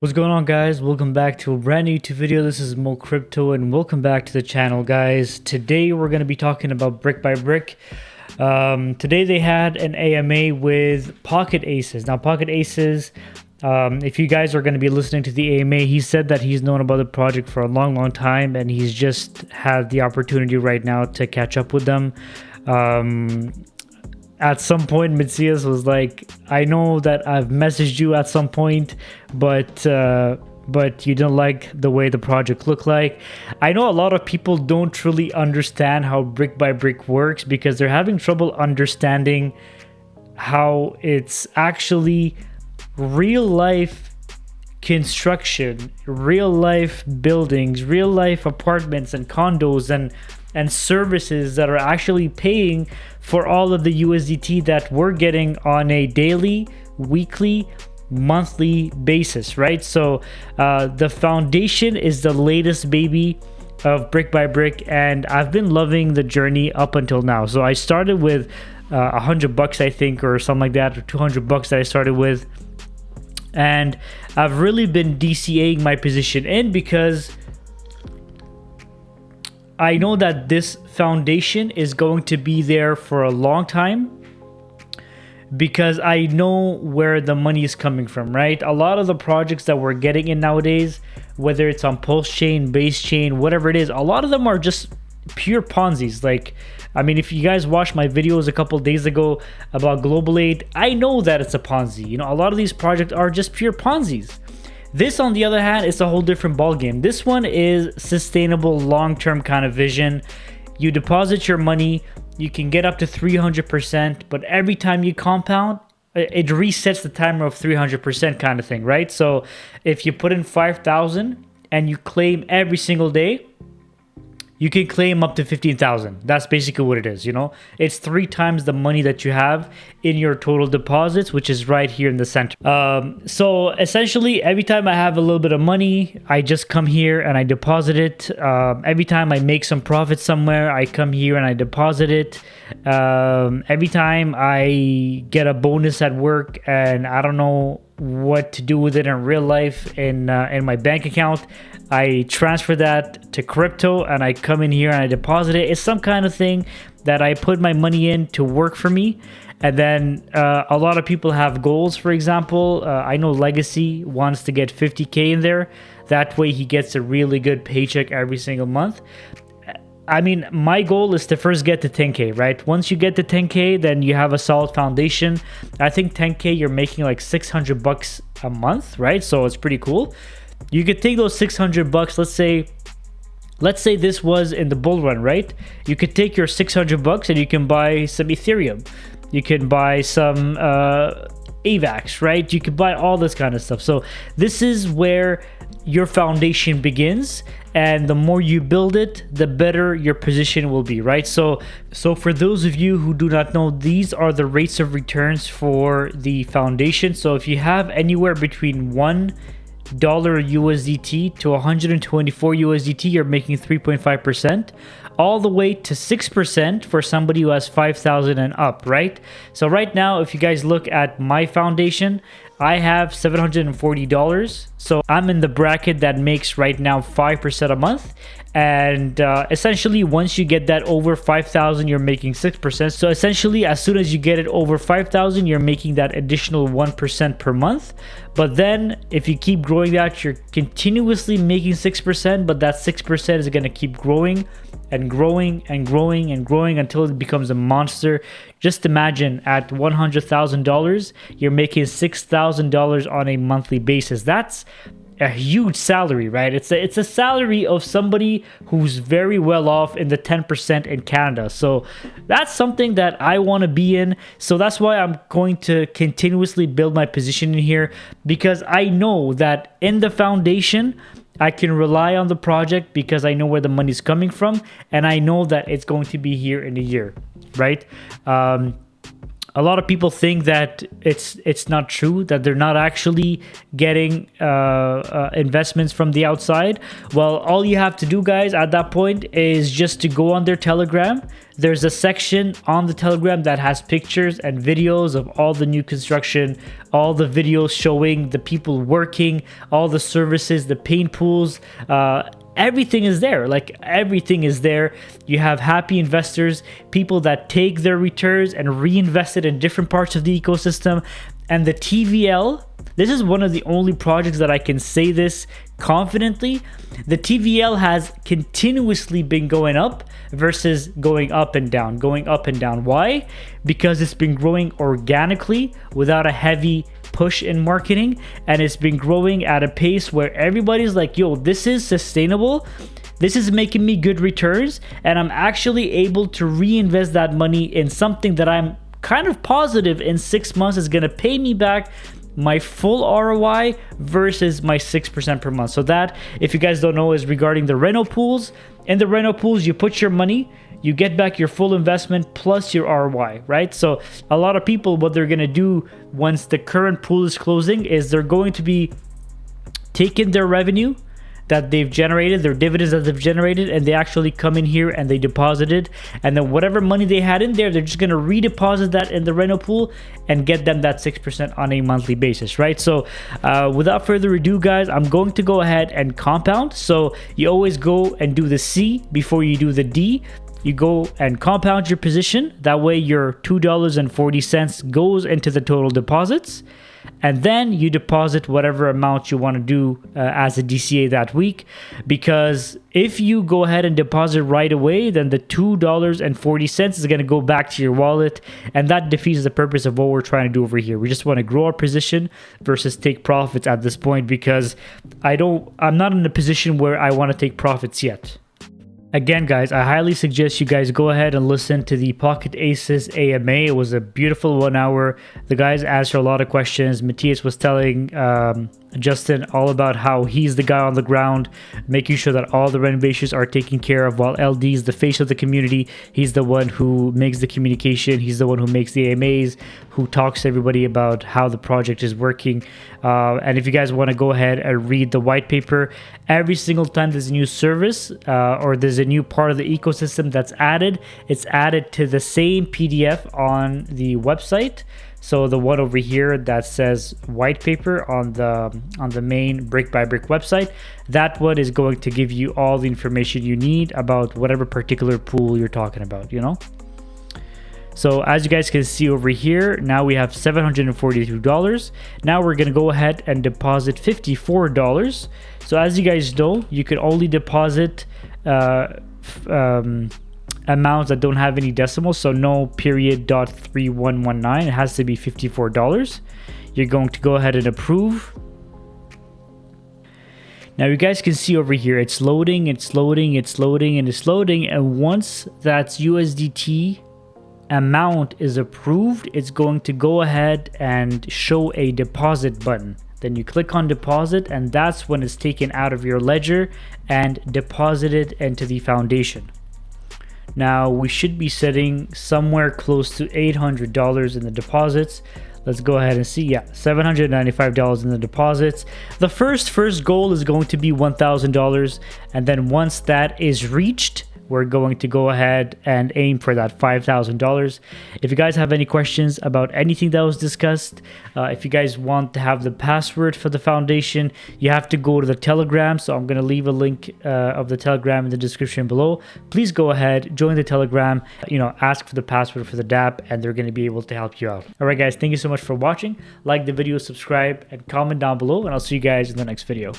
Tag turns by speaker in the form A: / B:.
A: What's going on, guys? Welcome back to a brand new YouTube video. This is Mo Crypto and welcome back to the channel, guys. Today we're going to be talking about brick by brick. Today they had an AMA with Pocket Aces. Now Pocket Aces, if you guys are going to be listening to the AMA, he said that he's known about the project for a long time and he's just had the opportunity right now to catch up with them. At some point, Matthias was like, I know that I've messaged you at some point, but you don't like the way the project looked like. I know a lot of people don't really understand how brick by brick works because they're having trouble understanding how it's actually real life construction, real life buildings, real life apartments and condos and services that are actually paying for all of the USDT that we're getting on a daily, weekly, monthly basis, right? So the foundation is the latest baby of brick by brick, and I've been loving the journey up until now. So I started with $100, I think, or something like that, or $200 that I started with, and I've really been DCAing my position in because I know that this foundation is going to be there for a long time because I know where the money is coming from, right? A lot of the projects that we're getting in nowadays, whether it's on Pulse Chain, Base Chain, whatever it is, a lot of them are just pure Ponzi's. Like, I mean, if you guys watched my videos a couple days ago about Global Aid, I know that it's a Ponzi. You know, a lot of these projects are just pure Ponzi's. This, on the other hand, is a whole different ballgame. This one is sustainable, long-term kind of vision. You deposit your money, you can get up to 300%, but every time you compound, it resets the timer of 300% kind of thing, right? So if you put in 5,000 and you claim every single day, you can claim up to 15,000. That's basically what it is, you know? It's 3 times the money that you have in your total deposits, which is right here in the center. So essentially, every time I have a little bit of money, I just come here and I deposit it. Every time I make some profit somewhere, I come here and I deposit it. Every time I get a bonus at work and I don't know what to do with it in real life in my bank account, I transfer that to crypto and I come in here and I deposit it. It's some kind of thing that I put my money in to work for me. And then a lot of people have goals. For example, I know Legacy wants to get 50K in there. That way he gets a really good paycheck every single month. I mean, my goal is to first get to 10K, right? Once you get to 10K, then you have a solid foundation. I think 10K, you're making like $600 a month, right? So it's pretty cool. You could take those $600, let's say this was in the bull run, right? You could take your $600 and you can buy some Ethereum. You can buy some AVAX, right? You could buy all this kind of stuff. So this is where your foundation begins, and the more you build it, the better your position will be, right? So for those of you who do not know, these are the rates of returns for the foundation. So if you have anywhere between $1 USDT to 124 USDT, you're making 3.5%, all the way to 6% for somebody who has 5,000 and up, right? So right now, if you guys look at my foundation, I have $740. So I'm in the bracket that makes right now 5% a month. And essentially, once you get that over 5,000, you're making 6%. So essentially, as soon as you get it over 5,000, you're making that additional 1% per month. But then if you keep growing that, you're continuously making 6%, but that 6% is going to keep growing and growing and growing and growing until it becomes a monster. Just imagine at $100,000, you're making $6,000 on a monthly basis. That's a huge salary, right? It's a salary of somebody who's very well off in the 10% in Canada. So that's something that I want to be in. So that's why I'm going to continuously build my position in here, because I know that in the foundation, I can rely on the project because I know where the money's coming from, and I know that it's going to be here in a year, right? A lot of people think that it's not true, that they're not actually getting investments from the outside. Well, all you have to do, guys, at that point is just to go on their Telegram. There's a section on the Telegram that has pictures and videos of all the new construction, all the videos showing the people working, all the services, the paint pools, everything is there. Like, everything is there. You have happy investors, people that take their returns and reinvest it in different parts of the ecosystem. And the TVL, this is one of the only projects that I can say this confidently. The TVL has continuously been going up versus going up and down, going up and down. Why? Because it's been growing organically without a heavy push in marketing, and it's been growing at a pace where everybody's like, yo, this is sustainable, this is making me good returns, and I'm actually able to reinvest that money in something that I'm kind of positive in 6 months is going to pay me back my full ROI versus my 6% per month. So that, if you guys don't know, is regarding the reno pools. In the reno pools, you put your money, you get back your full investment plus your ROI, right? So a lot of people, what they're going to do once the current pool is closing is they're going to be taking their revenue that they've generated, their dividends that they've generated, and they actually come in here and they deposit it. And then whatever money they had in there, they're just going to redeposit that in the reno pool and get them that 6% on a monthly basis, right? So without further ado, guys, I'm going to go ahead and compound. So you always go and do the C before you do the D. You go and compound your position. That way your $2.40 goes into the total deposits. And then you deposit whatever amount you want to do as a DCA that week. Because if you go ahead and deposit right away, then the $2.40 is going to go back to your wallet. And that defeats the purpose of what we're trying to do over here. We just want to grow our position versus take profits at this point, because I'm not in a position where I want to take profits yet. Again, guys, I highly suggest you guys go ahead and listen to the Pocket Aces AMA. It was a beautiful 1 hour. The guys answered a lot of questions. Matthias was telling Justin all about how he's the guy on the ground, making sure that all the renovations are taken care of, while LD is the face of the community. He's the one who makes the communication. He's the one who makes the AMAs, who talks to everybody about how the project is working. And if you guys want to go ahead and read the white paper, every single time there's a new service or there's a new part of the ecosystem that's added, it's added to the same PDF on the website. So the one over here that says white paper on the main brick by brick website, that one is going to give you all the information you need about whatever particular pool you're talking about, you know? So as you guys can see over here, now we have $742. Now we're going to go ahead and deposit $54. So as you guys know, you can only deposit amounts that don't have any decimals, so no period .3119. It has to be $54. You're going to go ahead and approve. Now you guys can see over here, it's loading, it's loading, it's loading, and it's loading. And once that USDT amount is approved, it's going to go ahead and show a deposit button. Then you click on deposit, and that's when it's taken out of your ledger and deposited into the foundation. Now we should be sitting somewhere close to $800 in the deposits. Let's go ahead and see. Yeah, $795 in the deposits. The first goal is going to be $1,000, and then once that is reached, we're going to go ahead and aim for that $5,000. If you guys have any questions about anything that was discussed, if you guys want to have the password for the foundation, you have to go to the Telegram. So I'm going to leave a link of the Telegram in the description below. Please go ahead, join the Telegram, ask for the password for the DApp, and they're going to be able to help you out. All right, guys, thank you so much for watching. Like the video, subscribe, and comment down below, and I'll see you guys in the next video.